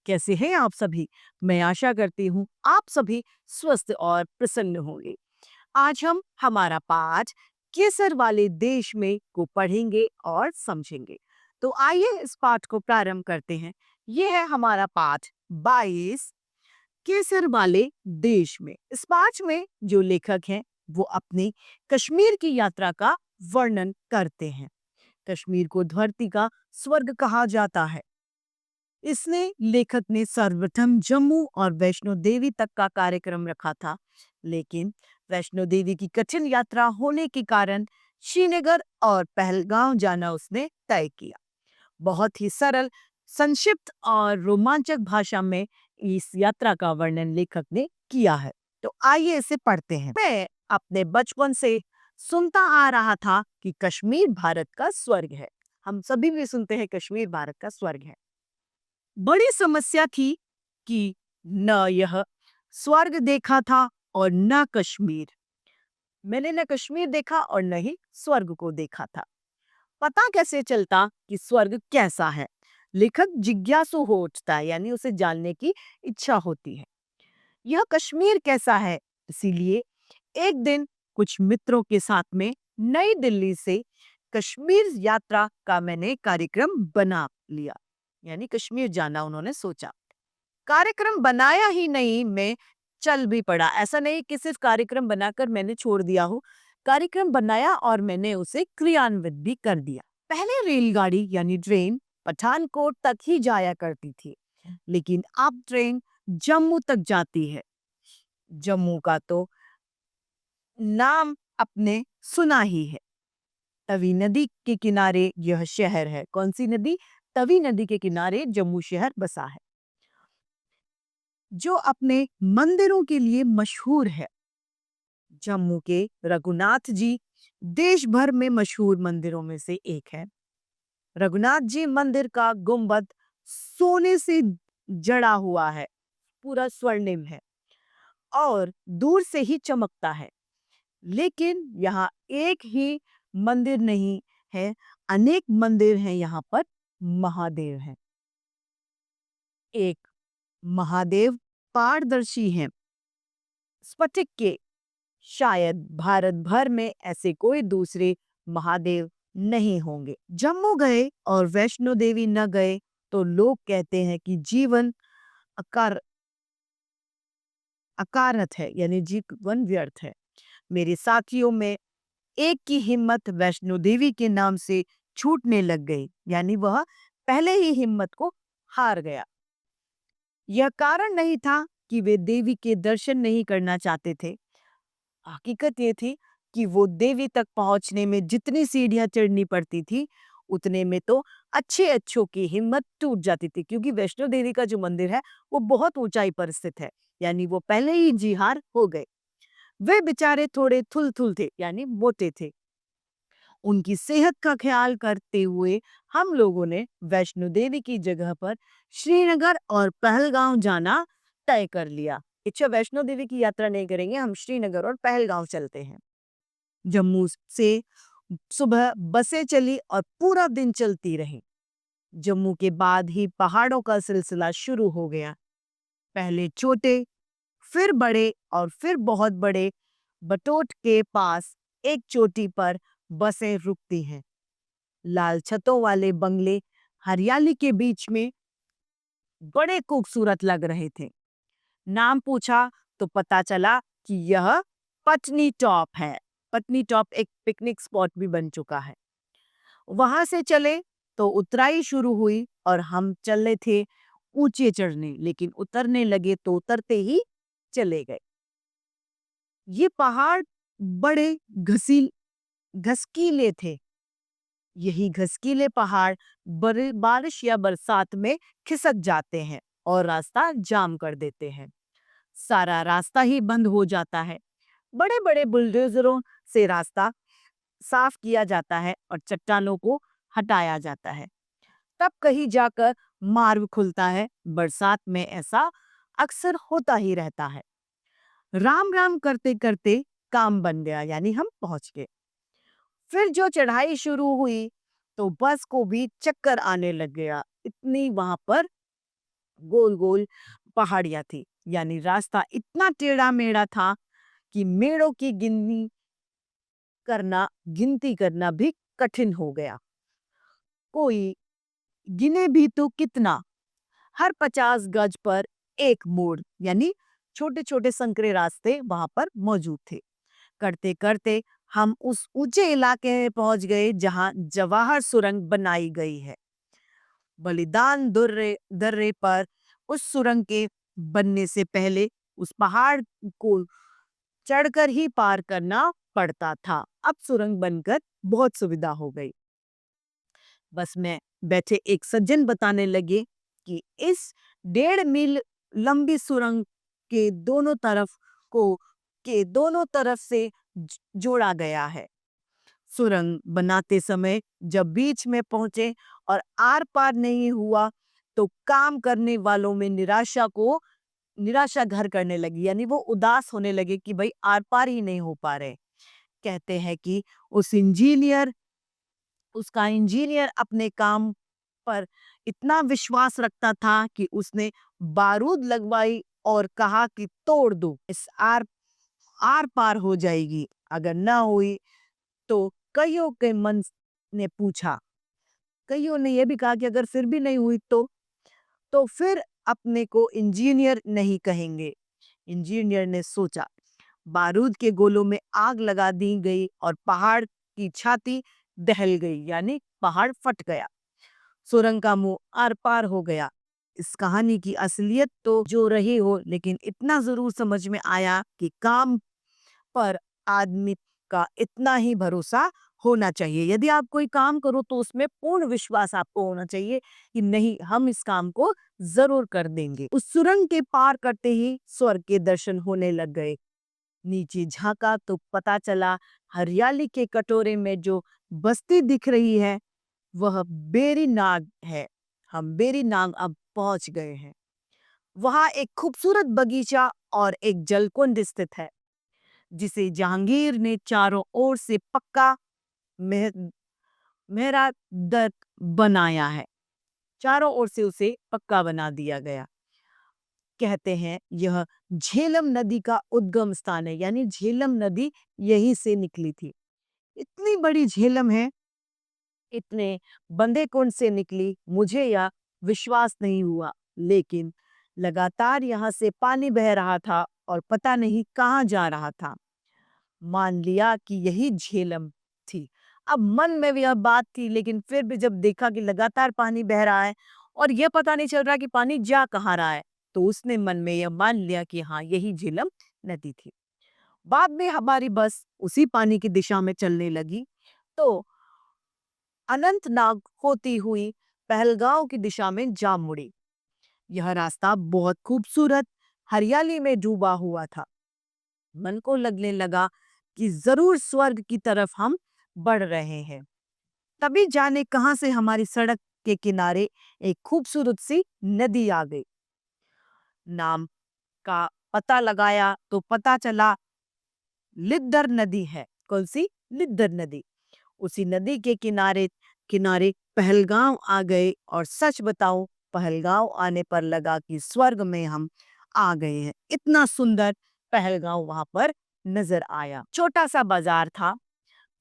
कैसे हैं आप सभी? मैं आशा करती हूँ आप सभी स्वस्थ और प्रसन्न होंगे। आज हम हमारा पाठ केसर वाले देश में को पढ़ेंगे और समझेंगे। तो आइए इस पाठ को प्रारंभ करते हैं। ये है हमारा पाठ 22 केसर वाले देश में। इस पाठ में जो लेखक हैं वो अपनी कश्मीर की यात्रा का वर्णन करते हैं। कश्मीर को धरती का स्वर्ग कहा जाता है। इसने लेखक ने सर्वप्रथम जम्मू और वैष्णो देवी तक का कार्यक्रम रखा था, लेकिन वैष्णो देवी की कठिन यात्रा होने के कारण श्रीनगर और पहलगांव जाना उसने तय किया। बहुत ही सरल, संक्षिप्त और रोमांचक भाषा में इस यात्रा का वर्णन लेखक ने किया है। तो आइए इसे पढ़ते हैं। मैं अपने बचपन से सुनता आ रहा था कि कश्मीर भारत का स्वर्ग है। हम सभी भी सुनते हैं कश्मीर भारत का स्वर्ग है। बड़ी समस्या थी कि न यह स्वर्ग देखा था और न कश्मीर। मैंने न कश्मीर देखा और न ही स्वर्ग को देखा था। पता कैसे चलता कि स्वर्ग कैसा है? लेखक जिज्ञासु हो उठता है, यानी उसे जानने की इच्छा होती है। यह कश्मीर कैसा है? इसीलिए एक दिन कुछ मित्रों के साथ में नई दिल्ली से कश्मीर यात्रा का मैंने कार्यक्रम बना लिया, यानी कश्मीर जाना उन्होंने सोचा। कार्यक्रम बनाया ही नहीं, मैं चल भी पड़ा। ऐसा नहीं कि सिर्फ कार्यक्रम बनाकर मैंने छोड़ दिया हो। कार्यक्रम बनाया और मैंने उसे क्रियान्वित भी कर दिया। पहले रेलगाड़ी यानी ट्रेन पठानकोट तक ही जाया करती थी, लेकिन अब ट्रेन जम्मू तक जाती है। जम्मू का तो नाम अपने सुना ही है। तवी नदी के किनारे यह शहर है। कौन सी नदी? तवी नदी के किनारे जम्मू शहर बसा है, जो अपने मंदिरों के लिए मशहूर है। जम्मू के रघुनाथ जी देश भर में मशहूर मंदिरों में से एक है। रघुनाथ जी मंदिर का गुंबद सोने से जड़ा हुआ है, पूरा स्वर्णिम है और दूर से ही चमकता है। लेकिन यहाँ एक ही मंदिर नहीं है, अनेक मंदिर हैं। यहाँ पर महादेव हैं। एक महादेव पारदर्शी हैं, स्फटिक के। शायद भारत भर में ऐसे कोई दूसरे महादेव नहीं होंगे। जम्मू गए और वैष्णो देवी न गए तो लोग कहते हैं कि जीवन अकार अकारत है, यानी जीवन व्यर्थ है। मेरे साथियों में एक की हिम्मत वैष्णो देवी के नाम से छूटने लग गई, यानी वह पहले ही हिम्मत को हार गया। यह कारण नहीं था कि वे देवी के दर्शन नहीं करना चाहते थे। हकीकत ये थी कि वो देवी तक पहुंचने में जितनी सीढ़ियां चढ़नी पड़ती थी, उतने में तो अच्छे अच्छों की हिम्मत टूट जाती थी, क्योंकि वैष्णो देवी का जो मंदिर है वो बहुत ऊंचाई पर स्थित है, यानी वो पहले ही जी हार हो गए। वे बेचारे थोड़े थुल-थुल थे, यानी मोटे थे। उनकी सेहत का ख्याल करते हुए हम लोगों ने वैष्णो देवी की जगह पर श्रीनगर और पहलगांव जाना तय कर लिया। अच्छा, वैष्णो देवी की यात्रा नहीं करेंगे, हम श्रीनगर और पहलगांव चलते हैं। जम्मू से सुबह बसें चली और पूरा दिन चलती रही। जम्मू के बाद ही पहाड़ों का सिलसिला शुरू हो गया। पहले छोटे, फिर बड़े और फिर बहुत बड़े बटोट के पास एक चोटी पर बसें रुकती हैं। लाल छतों वाले बंगले हरियाली के बीच में बड़े खूबसूरत लग रहे थे। नाम पूछा तो पता चला कि यह पटनी टॉप है। पटनी टॉप एक पिकनिक स्पॉट भी बन चुका है। वहां से चले तो उतराई शुरू हुई और हम चले थे ऊंचे चढ़ने, लेकिन उतरने लगे तो उतरते ही चले गए। ये पहाड़ बड़े घसील घसकीले थे। यही घसकीले पहाड़ बारिश या बरसात में खिसक जाते हैं और रास्ता जाम कर देते हैं। सारा रास्ता ही बंद हो जाता है। बड़े बड़े बुलडोजरों से रास्ता साफ किया जाता है और चट्टानों को हटाया जाता है। तब कहीं जाकर मार्ग खुलता है। बरसात में ऐसा अक्सर होता ही रहता है। राम राम करते करते काम बन गया, यानी हम पहुंच गए। फिर जो चढ़ाई शुरू हुई तो बस को भी चक्कर आने लग गया। इतनी वहां पर गोल गोल पहाड़ियां थी, यानी रास्ता इतना टेढ़ा मेढ़ा था कि मेड़ों की गिनती करना भी कठिन हो गया। कोई गिने भी तो कितना, हर 50 गज पर एक मोड़, यानी छोटे छोटे संकरे रास्ते वहां पर मौजूद थे। करते करते हम उस ऊंचे इलाके में पहुंच गए जहां जवाहर सुरंग बनाई गई है। बलिदान दर्रे दर्रे पर उस सुरंग के बनने से पहले उस पहाड़ को चढ़कर ही पार करना पड़ता था। अब सुरंग बनकर बहुत सुविधा हो गई। बस में बैठे एक सज्जन बताने लगे कि इस 1.5 मील लंबी सुरंग के दोनों तरफ को के दोनों तरफ से जोड़ा गया है। सुरंग बनाते समय जब बीच में पहुंचे और आर पार नहीं हुआ तो काम करने वालों में निराशा घर करने लगी, यानी वो उदास होने लगे कि भाई आर पार ही नहीं हो पा रहे। कहते हैं कि उसका इंजीनियर अपने काम पर इतना विश्वास रखता था कि उसने बारूद लगवाई और कहा कि तोड़ दो, इस आर पार हो जाएगी। अगर ना हुई तो कईयों के मन ने पूछा, कईयों ने यह भी कहा कि अगर फिर भी नहीं हुई तो फिर अपने को इंजीनियर नहीं कहेंगे। इंजीनियर ने सोचा, बारूद के गोलों में आग लगा दी गई और पहाड़ की छाती दहल गई, यानी पहाड़ फट गया। सुरंग का मुंह आर पार हो गया। इस कहानी की असलियत तो जो रही हो, लेकिन इतना जरूर समझ में आया कि काम पर आदमी का इतना ही भरोसा होना चाहिए। यदि आप कोई काम करो तो उसमें पूर्ण विश्वास आपको होना चाहिए कि नहीं, हम इस काम को जरूर कर देंगे। उस सुरंग के पार करते ही स्वर्ग के दर्शन होने लग गए। नीचे झांका तो पता चला हरियाली के कटोरे में जो बस्ती दिख रही है वह बेरी नाग है। हम बेरी नाग अब पहुंच गए हैं। वहां एक खूबसूरत बगीचा और एक जलकुंड स्थित है, जिसे जहांगीर ने चारों ओर से पक्का मेह- मेहरादत बनाया है। चारों ओर से उसे पक्का बना दिया गया। कहते हैं यह झेलम नदी का उद्गम स्थान है, यानी झेलम नदी यहीं से निकली थी। इतनी बड़ी झेलम है, इतने बंदे कुंड से निकली, मुझे यह विश्वास नहीं हुआ। लेकिन लगातार यहाँ से पानी बह रहा था और पता नहीं कहाँ जा रहा था। मान लिया कि यही झेलम थी। अब मन में भी यह बात थी, लेकिन फिर भी जब देखा कि लगातार पानी बह रहा है और यह पता नहीं चल रहा कि पानी जा कहाँ रहा है, तो उसने मन में यह मान लिया कि हाँ, यही झेलम नदी थी। बाद में हमारी बस उसी पानी की दिशा में चलने लगी तो अनंतनाग होती हुई पहलगांव की दिशा में जा मुड़ी। यह रास्ता बहुत खूबसूरत हरियाली में डूबा हुआ था। मन को लगने लगा कि जरूर स्वर्ग की तरफ हम बढ़ रहे हैं। तभी जाने कहां से हमारी सड़क के किनारे एक खूबसूरत सी नदी आ गई। नाम का पता लगाया तो पता चला लिद्दर नदी है। कौन सी? लिद्दर नदी। उसी नदी के किनारे किनारे पहलगांव आ गए और सच बताऊं, पहलगांव आने पर लगा कि स्वर्ग में हम आ गए हैं। इतना सुंदर पहलगांव वहां पर नजर आया। छोटा सा बाजार था,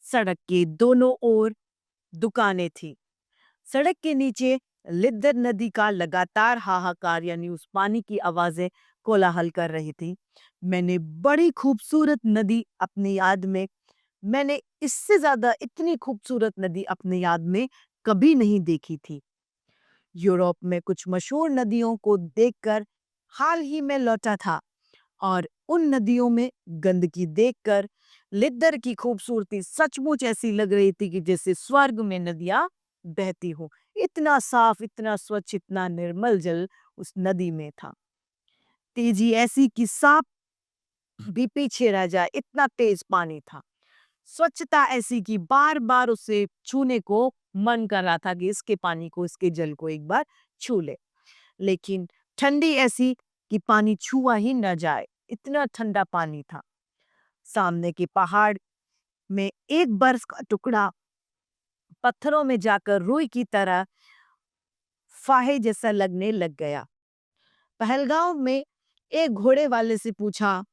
सड़क के दोनों ओर दुकानें थी। सड़क के नीचे लिद्दर नदी का लगातार हाहाकार, यानी उस पानी की आवाजें कोलाहल कर रही थी। मैंने बड़ी खूबसूरत नदी अपनी याद में मैंने इससे ज्यादा इतनी खूबसूरत नदी अपनी याद में कभी नहीं देखी थी। यूरोप में कुछ मशहूर नदियों को देखकर हाल ही में लौटा था और उन नदियों में गंदगी देखकर लिद्दर की खूबसूरती सचमुच ऐसी लग रही थी कि जैसे स्वर्ग में नदियां बहती हो। इतना साफ, इतना स्वच्छ, इतना निर्मल जल उस नदी में था। तेजी ऐसी कि सांप भी पीछे रह जाए, इतना तेज पानी था। स्वच्छता ऐसी कि बार बार उसे छूने को मन कर रहा था कि इसके पानी को, इसके जल को एक बार छू ले। लेकिन ठंडी ऐसी कि पानी छुआ ही न जाए, इतना ठंडा पानी था। सामने के पहाड़ में एक बर्फ का टुकड़ा पत्थरों में जाकर रुई की तरह फाहे जैसा लगने लग गया। पहलगांव में एक घोड़े वाले से पूछा,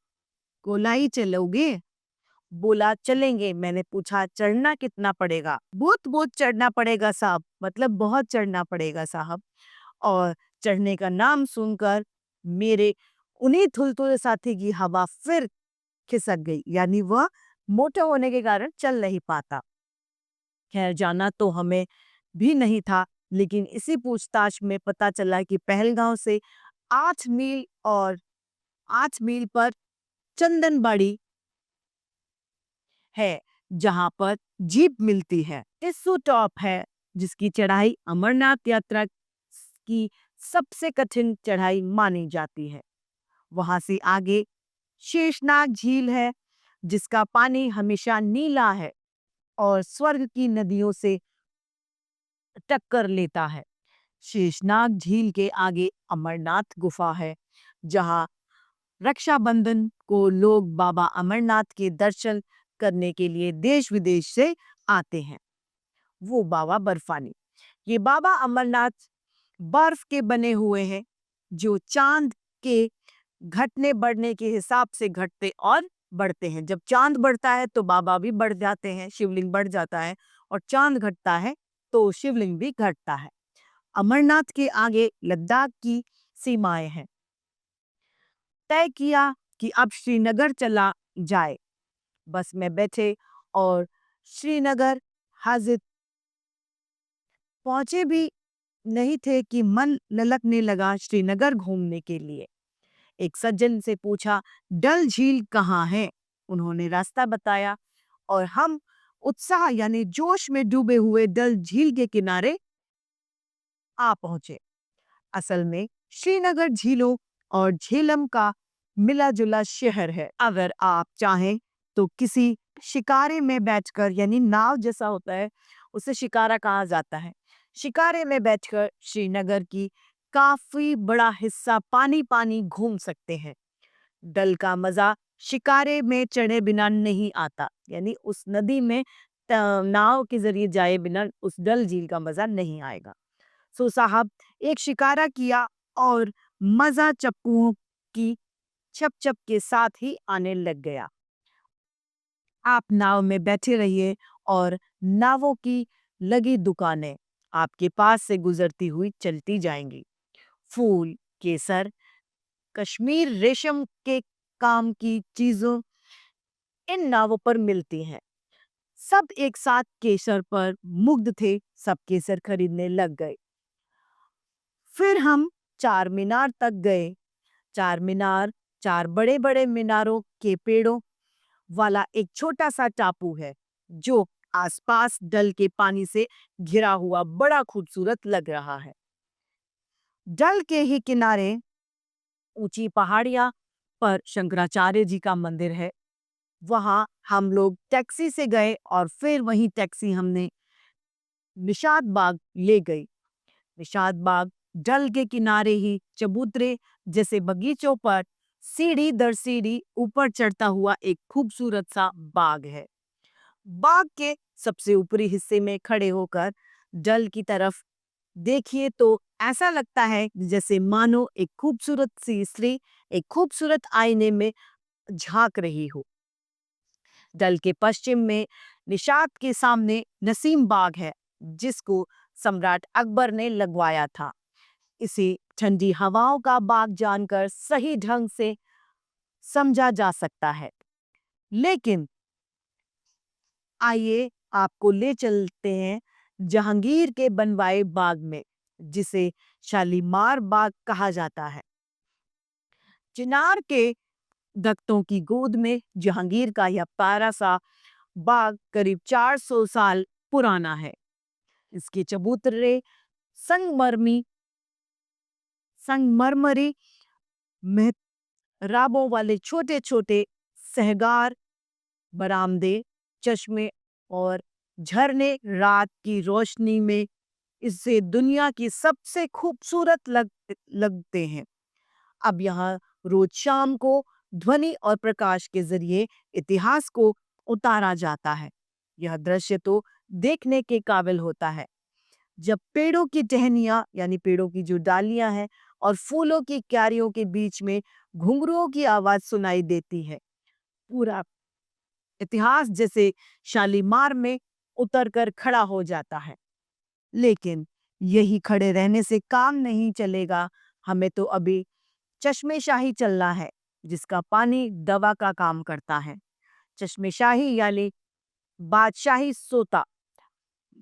कोलाई चलोगे? बोला, चलेंगे। मैंने पूछा, चढ़ना कितना पड़ेगा? बहुत बहुत चढ़ना पड़ेगा साहब, मतलब बहुत चढ़ना पड़ेगा साहब। और चढ़ने का नाम सुनकर मेरे उन्हीं थुलथुले साथी की हवा फिर खिसक गई, यानी वह मोटा होने के कारण चल नहीं पाता। खैर, जाना तो हमें भी नहीं था, लेकिन इसी पूछताछ में पता चला कि पहलगांव से 8 मील और 8 मील पर चंदनबाड़ी है, जहां पर जीप मिलती है। टिस्सू टॉप है, जिसकी चढ़ाई अमरनाथ यात्रा की सबसे कठिन चढ़ाई मानी जाती है। वहां से आगे शेषनाग झील है, जिसका पानी हमेशा नीला है और स्वर्ग की नदियों से टक्कर लेता है। शेषनाग झील के आगे अमरनाथ गुफा है, जहां रक्षाबंधन को लोग बाबा अमरनाथ के दर्शन करने के लिए देश विदेश से आते हैं। वो बाबा बर्फानी, ये बाबा अमरनाथ बर्फ के बने हुए हैं, जो चांद के घटने बढ़ने के हिसाब से घटते और बढ़ते हैं। जब चांद बढ़ता है तो बाबा भी बढ़ जाते हैं, शिवलिंग बढ़ जाता है, और चांद घटता है तो शिवलिंग भी घटता है। अमरनाथ के आगे लद्दाख की सीमाएं हैं। तय किया कि अब श्रीनगर चला जाए। बस में बैठे और श्रीनगर हाजिर पहुंचे भी नहीं थे कि मन ललकने लगा श्रीनगर घूमने के लिए। एक सज्जन से पूछा, डल झील कहाँ है? उन्होंने रास्ता बताया और हम उत्साह यानी जोश में डूबे हुए डल झील के किनारे आ पहुंचे। असल में श्रीनगर झीलों और झेलम का मिला जुला शहर है। अगर आप चाहें तो किसी शिकारे में बैठकर, यानी नाव जैसा होता है, उसे शिकारा कहा जाता है, शिकारे में बैठकर श्रीनगर की काफी बड़ा हिस्सा पानी पानी घूम सकते हैं। डल का मजा शिकारे में चढ़े बिना नहीं आता, यानी उस नदी में नाव के जरिए जाए बिना उस डल झील का मजा नहीं आएगा। सो साहब, एक शिकारा किया और मजा चप्पुओं की छप छप के साथ ही आने लग गया। आप नाव में बैठे रहिए और नावों की लगी दुकानें आपके पास से गुजरती हुई चलती जाएंगी। फूल, केसर, कश्मीर रेशम के काम की चीजों इन नावों पर मिलती हैं। सब एक साथ केसर पर मुग्ध थे, सब केसर खरीदने लग गए। फिर हम चार मीनार तक गए। चार मीनार 4 बड़े-बड़े मीनारों के पेड़ों वाला एक छोटा सा टापू है, जो आसपास डल के पानी से घिरा हुआ बड़ा खूबसूरत लग रहा है। डल के ही किनारे ऊंची पहाड़ियां पर शंकराचार्य जी का मंदिर है। वहां हम लोग टैक्सी से गए और फिर वहीं टैक्सी हमने निषाद बाग ले गई। निषाद बाग डल के किनारे ही चबूतरे जैसे बगीचों पर सीढ़ी दर सीढ़ी ऊपर चढ़ता हुआ एक खूबसूरत सा बाग है। बाग के सबसे ऊपरी हिस्से में खड़े होकर डल की तरफ देखिए तो ऐसा लगता है जैसे मानो एक खूबसूरत सी स्त्री एक खूबसूरत आईने में झांक रही हो। डल के पश्चिम में निषाद के सामने नसीम बाग है, जिसको सम्राट अकबर ने लगवाया था। इसे ठंडी हवाओं का बाग जानकर सही ढंग से समझा जा सकता है। लेकिन आइए आपको ले चलते हैं जहांगीर के बनवाए बाग में, जिसे शालीमार बाग कहा जाता है। चिनार के दख्तों की गोद में जहांगीर का यह प्यारा सा बाग करीब 400 साल पुराना है। इसके चबूतरे संगमरमी संगमरमरी मेहराबों वाले छोटे छोटे सहगार, बरामदे, चश्मे और झरने रात की रोशनी में इससे दुनिया की सबसे खूबसूरत लगते हैं। अब यहाँ रोज शाम को ध्वनि और प्रकाश के जरिए इतिहास को उतारा जाता है। यह दृश्य तो देखने के काबिल होता है। जब पेड़ों की टहनियां यानी पेड़ों की जो डालियां हैं और फूलों की क्यारियों के बीच में घुंघरुओं की आवाज सुनाई देती है। पूरा इतिहास जैसे शालीमार में उतर कर खड़ा हो जाता है। लेकिन यही खड़े रहने से काम नहीं चलेगा। हमें तो अभी चश्मे-शाही चलना है, जिसका पानी दवा का काम करता है। चश्मे-शाही यानी बादशाही सोता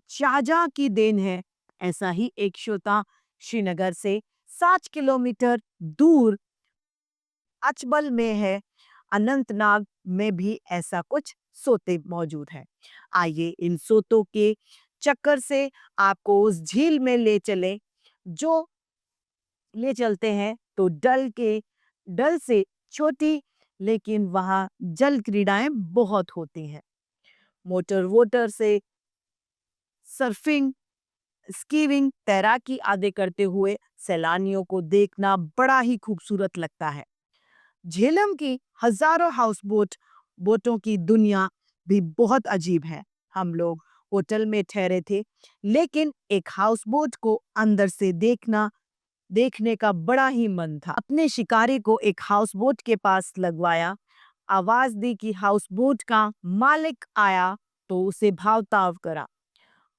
शाहजहां की देन है। ऐसा ही एक सोता श्रीनगर से 7 किलोमीटर दूर अचबल में है। अनंतनाग में भी ऐसा कुछ सोते मौजूद हैं। आइए इन सोतों के चक्कर से आपको उस झील में ले चले, जो ले चलते हैं तो डल से छोटी, लेकिन वहां जल क्रीड़ाएं बहुत होती हैं। मोटर वोटर से सर्फिंग, स्कीइंग, तैराकी आदि करते हुए सैलानियों को देखना बड़ा ही खूबसूरत लगता है। झेलम की हजारों हाउस बोटों की दुनिया भी बहुत अजीब है। हम लोग होटल में ठहरे थे, लेकिन एक हाउस बोट को अंदर से देखने का बड़ा ही मन था। अपने शिकारी को एक हाउस बोट के पास लगवाया, आवाज दी कि हाउस बोट का मालिक आया, तो उसे भाव-ताव करा।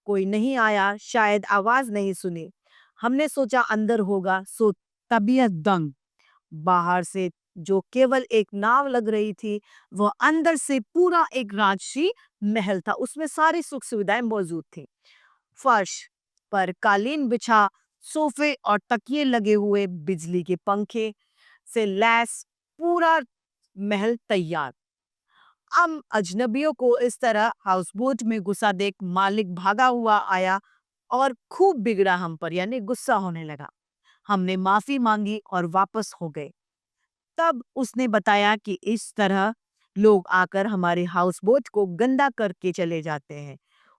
कोई नहीं आया, शायद आवाज नहीं सुनी। हमने सोचा अंदर होगा, सो तबीयत दंग। बाहर से जो केवल एक नाव लग रही थी, वह अंदर से पूरा एक राजसी महल था। उसमें सारी सुख सुविधाएं मौजूद थी। फर्श पर कालीन बिछा, सोफे और तकिए लगे हुए, बिजली के पंखे से लैस पूरा महल तैयार। हम अजनबियों को इस तरह हाउसबोट में घुसा देख मालिक भागा हुआ आया और खूब बिगड़ा हम पर, यानी गुस्सा होने लगा। हमने माफी मांगी और वापस हो गए। तब उसने बताया कि इस तरह लोग आकर हमारे हाउस बोट को गंदा करके चले जाते हैं।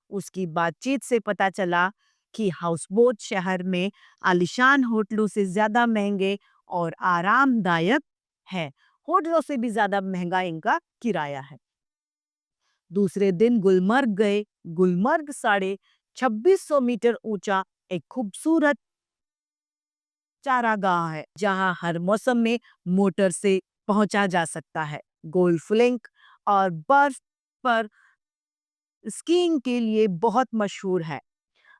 उसकी बातचीत से पता चला कि हाउस बोट शहर में आलीशान होटलों से ज्यादा महंगे और आरामदायक है। होटलों से भी ज्यादा महंगा इनका किराया है। दूसरे दिन गुलमर्ग गए। गुलमर्ग 2600 मीटर ऊंचा एक खूबसूरत चारागाह है, जहां हर मौसम में मोटर से पहुंचा जा सकता है। गोल्फ लिंक और बर्फ पर स्कीइंग के लिए बहुत मशहूर है।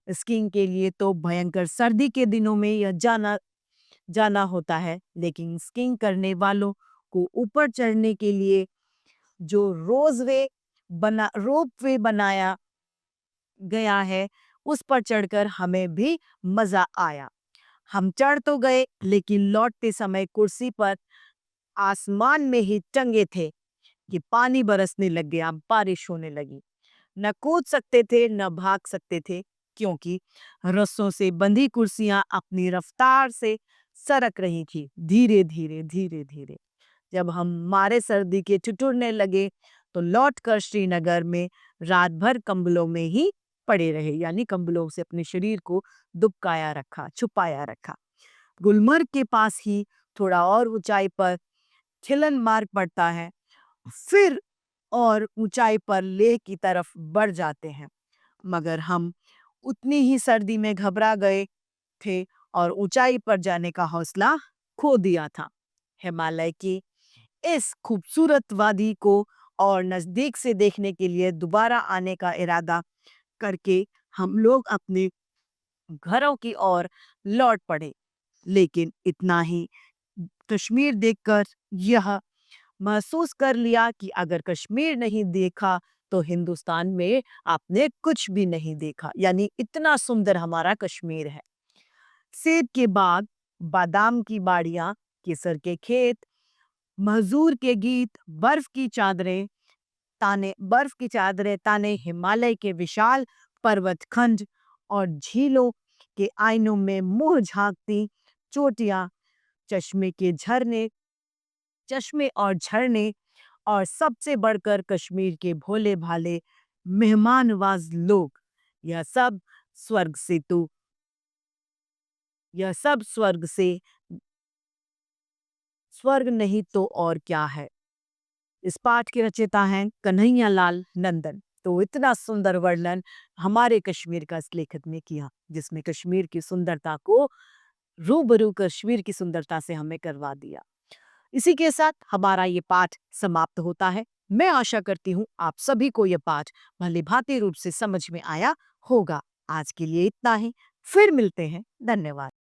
स्कीइंग के लिए तो भयंकर सर्दी के दिनों में यह जाना जाना होता है, लेकिन स्कीइंग करने वालों को ऊपर चढ़ने के लिए जो रोपवे बनाया गया है, उस पर चढ़कर हमें भी मजा आया। हम चढ़ तो गए, लेकिन लौटते समय कुर्सी पर आसमान में ही टंगे थे कि पानी बरसने लग गया, बारिश होने लगी। न कूद सकते थे, न भाग सकते थे, क्योंकि रस्सों से बंधी कुर्सियां अपनी रफ्तार से सरक रही थी, धीरे धीरे धीरे धीरे। जब हम मारे सर्दी के ठिठुरने लगे, तो लौटकर श्रीनगर में रात भर कंबलों में ही पड़े रहे, यानी कंबलों से अपने शरीर को दुबकाया रखा, छुपाया रखा। गुलमर्ग के पास ही थोड़ा और ऊंचाई पर खिलन मार्ग पड़ता है। फिर और ऊंचाई पर लेह की तरफ बढ़ जाते हैं। मगर हम उतनी ही सर्दी में घबरा गए थे और ऊंचाई पर जाने का हौसला खो दिया था। हिमालय की इस खूबसूरत वादी को और नजदीक से देखने के लिए दोबारा आने का इरादा करके हम लोग अपने घरों की ओर लौट पड़े। लेकिन इतना ही कश्मीर देखकर यह महसूस कर लिया कि अगर कश्मीर नहीं देखा, तो हिंदुस्तान में आपने कुछ भी नहीं देखा, यानी इतना सुंदर हमारा कश्मीर है। सेब के बाग, बादाम की बाड़ियां, केसर के खेत, मजूर के गीत, बर्फ की चादरें ताने हिमालय के विशाल पर्वत खंड और झीलों के आईनों में मुंह झांकती चोटियां, चश्मे के झरने चश्मे और झरने, और सबसे बढ़कर कश्मीर के भोले भाले मेहमानवाज लोग, यह सब स्वर्ग से तो यह सब स्वर्ग नहीं तो और क्या है। इस पाठ के रचयिता हैं कन्हैया लाल नंदन। तो इतना सुंदर वर्णन हमारे कश्मीर का इस लेखक ने किया, जिसमें कश्मीर की सुंदरता को रूबरू कश्मीर की सुंदरता से हमें करवा दिया। इसी के साथ हमारा ये पाठ समाप्त होता है। मैं आशा करती हूँ आप सभी को ये पाठ भली-भांति रूप से समझ में आया होगा। आज के लिए इतना ही। फिर मिलते हैं। धन्यवाद।